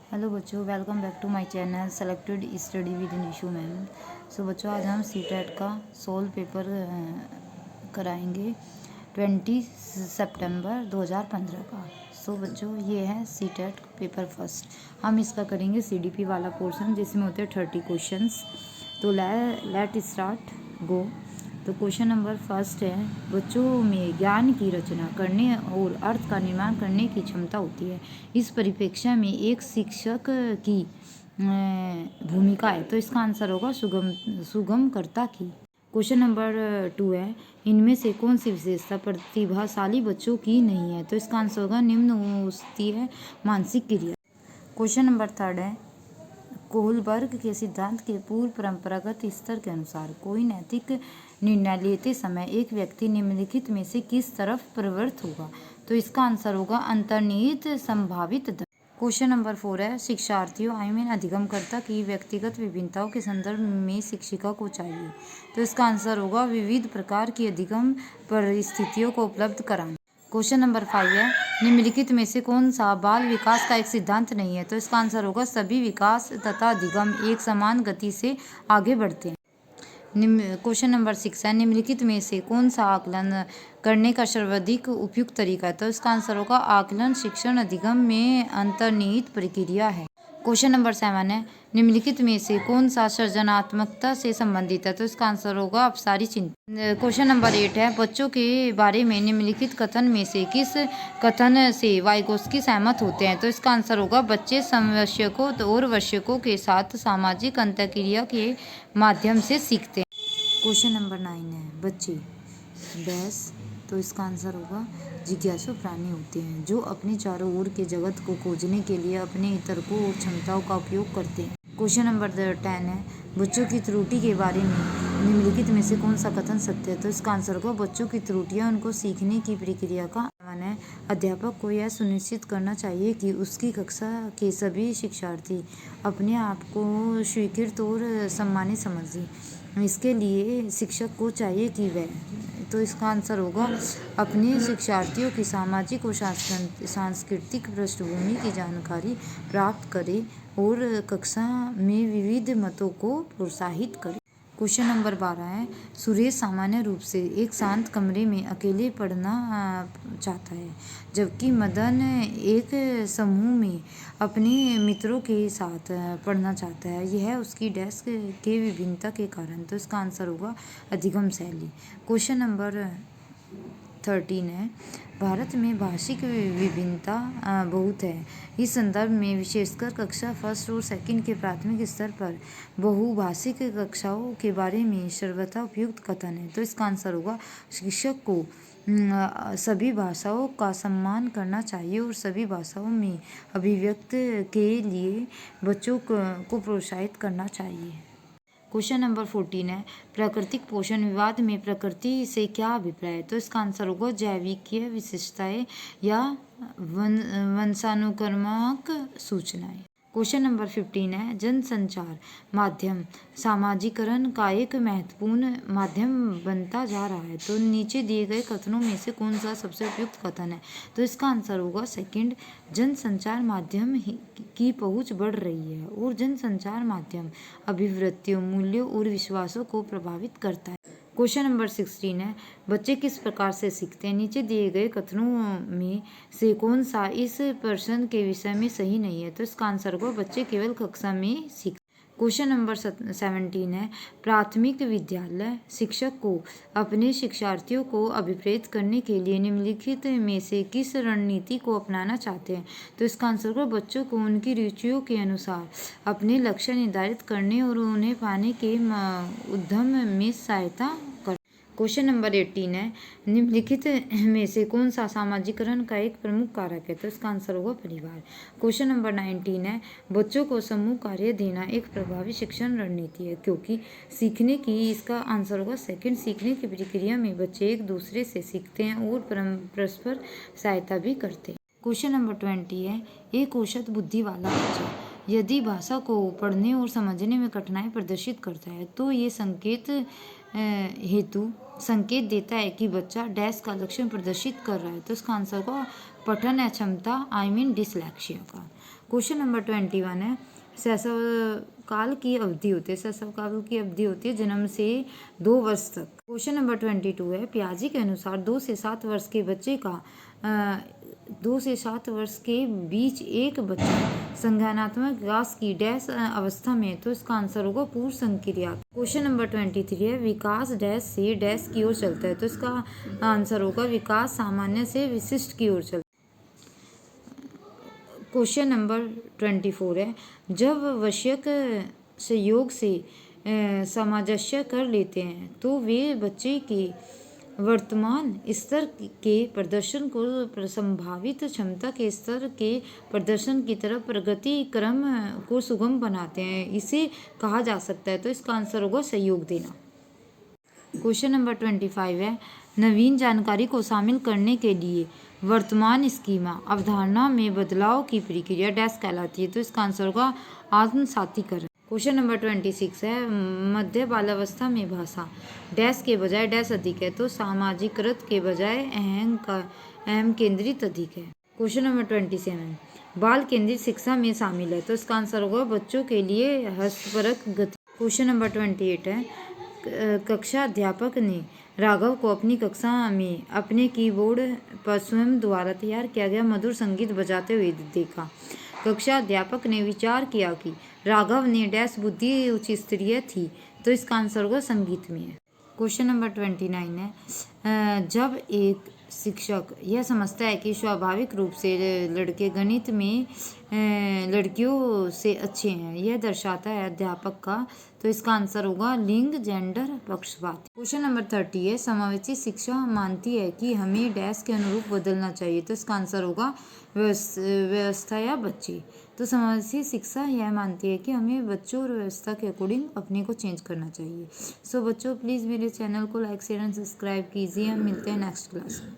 Hello बच्चों, welcome back to my channel selected study with Nishu ma'am. So बच्चों, आज हम सीटेट का सोल पेपर कराएंगे 20 सितंबर 2015 का। सो बच्चों, ये है सीटेट पेपर फर्स्ट। हम इसका करेंगे सीडीपी वाला पोर्शन जिसमें होते हैं 30 क्वेश्चंस। तो लेट स्टार्ट गो। तो क्वेश्चन नंबर फर्स्ट है, बच्चों में ज्ञान की रचना करने और अर्थ का निर्माण करने की क्षमता होती है। इस परिप्रेक्ष्य में एक शिक्षक की भूमिका है। तो इसका आंसर होगा सुगमकर्ता की। क्वेश्चन नंबर 2 है, इनमें से कौन सी विशेषता प्रतिभाशाली बच्चों की नहीं है। तो इसका आंसर होगा निम्न होती है मानसिक क्रिया। क्वेश्चन नंबर 3 है, कोहलबर्ग के सिद्धांत के पूर्व परंपरागत स्तर के अनुसार कोई नैतिक निर्णय लेते समय एक व्यक्ति निम्नलिखित में से किस तरफ प्रवृत्त होगा। तो इसका आंसर होगा अंतर्निहित संभावित दर। क्वेश्चन नंबर 4 है, शिक्षार्थियों अधिगमकर्ता की व्यक्तिगत विभिन्नताओं के संदर्भ में शिक्षिका को चाहिए। तो इसका आंसर होगा विविध प्रकार की अधिगम परिस्थितियों को उपलब्ध कराना। क्वेश्चन नंबर 5 है, निम्नलिखित में से कौन सा बाल विकास का एक सिद्धांत नहीं है। तो इसका आंसर होगा सभी विकास तथा अधिगम एक समान गति से आगे बढ़ते हैं। क्वेश्चन नंबर 6 है, निम्नलिखित में से कौन सा आकलन करने का सर्वाधिक उपयुक्त तरीका है। तो इसका आंसर होगा आकलन शिक्षण अधिगम में अंतर्निहित प्रक्रिया है। क्वेश्चन नंबर 7 है, निम्नलिखित में से कौन सा सृजनात्मकता से संबंधित है। तो इसका आंसर होगा अपसारी चिंतन। क्वेश्चन नंबर 8 है, बच्चों के बारे में निम्नलिखित कथन में से किस कथन से वाइगोस्की सहमत होते हैं। तो इसका आंसर होगा बच्चे समवयस्कों और वयस्कों के साथ सामाजिक अंतःक्रिया के माध्यम से सीखते हैं। क्वेश्चन नंबर 9 है, बच्चे डैश। तो इसका आंसर होगा जिज्ञासु प्राणी होते हैं जो अपने चारों ओर के जगत को खोजने के लिए अपने तर्कों और क्षमताओं का उपयोग करते हैं। क्वेश्चन नंबर 10 है, बच्चों की त्रुटि के बारे में निम्नलिखित में से कौन सा कथन सत्य है। तो इसका आंसर होगा बच्चों की त्रुटियां उनको सीखने की प्रक्रिया का आह्वान है। अध्यापक को यह सुनिश्चित करना चाहिए कि उसकी कक्षा के सभी शिक्षार्थी अपने आप को स्वीकृत और सम्मानित समझें। इसके लिए शिक्षक को चाहिए कि वह, तो इसका आंसर होगा अपने शिक्षार्थियों की सामाजिक और सांस्कृतिक पृष्ठभूमि की जानकारी प्राप्त करे और कक्षा में विविध मतों को प्रोत्साहित करे। क्वेश्चन नंबर 12 है, सुरेश सामान्य रूप से एक शांत कमरे में अकेले पढ़ना चाहता है जबकि मदन एक समूह में अपने मित्रों के साथ पढ़ना चाहता है। यह उसकी डेस्क के विभिन्नता के कारण। तो इसका आंसर होगा अधिगम शैली। क्वेश्चन नंबर 13 है, भारत में भाषिक विभिन्नता बहुत है। इस संदर्भ में विशेषकर कक्षा फर्स्ट और सेकंड के प्राथमिक स्तर पर बहुभाषिक कक्षाओं के बारे में सर्वथा उपयुक्त कथन है। तो इसका आंसर होगा शिक्षक को सभी भाषाओं का सम्मान करना चाहिए और सभी भाषाओं में अभिव्यक्त के लिए बच्चों को प्रोत्साहित करना चाहिए। क्वेश्चन नंबर 14 है, प्राकृतिक पोषण विवाद में प्रकृति से क्या अभिप्राय है। तो इसका आंसर होगा जैविकीय विशेषताएं या वंशानुक्रमक सूचनाएं। क्वेश्चन नंबर 15 है, जनसंचार माध्यम सामाजिकरण का एक महत्वपूर्ण माध्यम बनता जा रहा है। तो नीचे दिए गए कथनों में से कौन सा सबसे उपयुक्त कथन है। तो इसका आंसर होगा सेकंड, जनसंचार माध्यम की पहुंच बढ़ रही है और जनसंचार माध्यम अभिवृत्तियों, मूल्यों और विश्वासों को प्रभावित करता है। क्वेश्चन नंबर 16 है, बच्चे किस प्रकार से सीखते हैं। नीचे दिए गए कथनों में से कौन सा इस प्रश्न के विषय में सही नहीं है। तो इसका आंसर होगा बच्चे केवल कक्षा में सीखते। क्वेश्चन नंबर 17 है, प्राथमिक विद्यालय शिक्षक को अपने शिक्षार्थियों को अभिप्रेत करने के लिए निम्नलिखित में से किस रणनीति को अपनाना चाहते हैं। तो इसका आंसर होगा बच्चों को उनकी रुचियों के अनुसार अपने लक्ष्य निर्धारित करने और उन्हें पाने के उद्यम में सहायता कर। क्वेश्चन नंबर 18 है, निम्नलिखित में से कौन सा सामाजिकरण का एक प्रमुख कारक है। तो इसका आंसर होगा परिवार। क्वेश्चन नंबर 19 है, बच्चों को समूह कार्य देना एक प्रभावी शिक्षण रणनीति है क्योंकि सीखने की, इसका आंसर होगा सेकंड, सीखने की प्रक्रिया में बच्चे एक दूसरे से सीखते हैं और परस्पर सहायता भी करते हैं। क्वेश्चन नंबर 20 है, एक औसत बुद्धि वाला बच्चा यदि भाषा को पढ़ने और समझने में कठिनाई प्रदर्शित करता है तो ये संकेत देता है कि बच्चा डैश का लक्षण प्रदर्शित कर रहा है। तो इसका आंसर होगा पठन अक्षमता डिसलेक्सिया का। क्वेश्चन नंबर 21 है, शैशव काल की अवधि होती है, शैशव काल की अवधि होती है जन्म से 2 वर्ष तक। क्वेश्चन नंबर 22 है, पियाजे के अनुसार 2 से 7 वर्ष के बच्चे का 2 से 7 वर्ष के बीच एक बच्चा संज्ञानात्मक विकास की डैश अवस्था में है, तो इसका आंसर होगा पूर्व संक्रिया। क्वेश्चन नंबर 23 है, विकास डैश से डैश की ओर चलता है, तो इसका आंसर होगा विकास सामान्य से विशिष्ट की ओर चलता है। क्वेश्चन नंबर 24 है, जब वश्यक संयोग से सामंजस्य कर लेते हैं तो वे बच्चे के वर्तमान स्तर के प्रदर्शन को संभावित क्षमता के स्तर के प्रदर्शन की तरफ प्रगति क्रम को सुगम बनाते हैं, इसे कहा जा सकता है, तो इसका आंसर होगा सहयोग देना। क्वेश्चन नंबर 25 है, नवीन जानकारी को शामिल करने के लिए वर्तमान स्कीमा अवधारणा में बदलाव की प्रक्रिया डैश कहलाती है, तो इसका आंसर होगा आत्मसातीकरण। क्वेश्चन नंबर 26 है, मध्य बाल्यावस्था में भाषा डैश के बजाय डैश अधिक है, तो सामाजिकृत के बजाय अहम केंद्रित अधिक है। क्वेश्चन नंबर 27, बाल केंद्रित शिक्षा में शामिल है, तो इसका आंसर होगा बच्चों के लिए हस्तपरक गति। क्वेश्चन नंबर 28 है, कक्षा अध्यापक ने राघव को अपनी कक्षा में अपने कीबोर्ड पर स्वयं द्वारा तैयार किया गया मधुर संगीत बजाते हुए देखा। कक्षा अध्यापक ने विचार किया कि राघव ने डैश बुद्धि उच्च स्तरीय थी, तो इसका आंसर होगा संगीत में है। क्वेश्चन नंबर 29 है, जब एक शिक्षक यह समझता है कि स्वाभाविक रूप से लड़के गणित में लड़कियों से अच्छे हैं, यह दर्शाता है अध्यापक का, तो इसका आंसर होगा लिंग जेंडर पक्षपात। क्वेश्चन नंबर 30 है, समावेशी शिक्षा मानती है कि हमें डैश के अनुरूप बदलना चाहिए, तो इसका आंसर होगा व्यवस्था या बच्चे। तो समावेशी शिक्षा यह मानती है कि हमें बच्चों और व्यवस्था के अकॉर्डिंग अपने को चेंज करना चाहिए। सो बच्चों प्लीज़ मेरे चैनल को लाइक शेयर एंड सब्सक्राइब कीजिए। हम मिलते हैं नेक्स्ट क्लास में।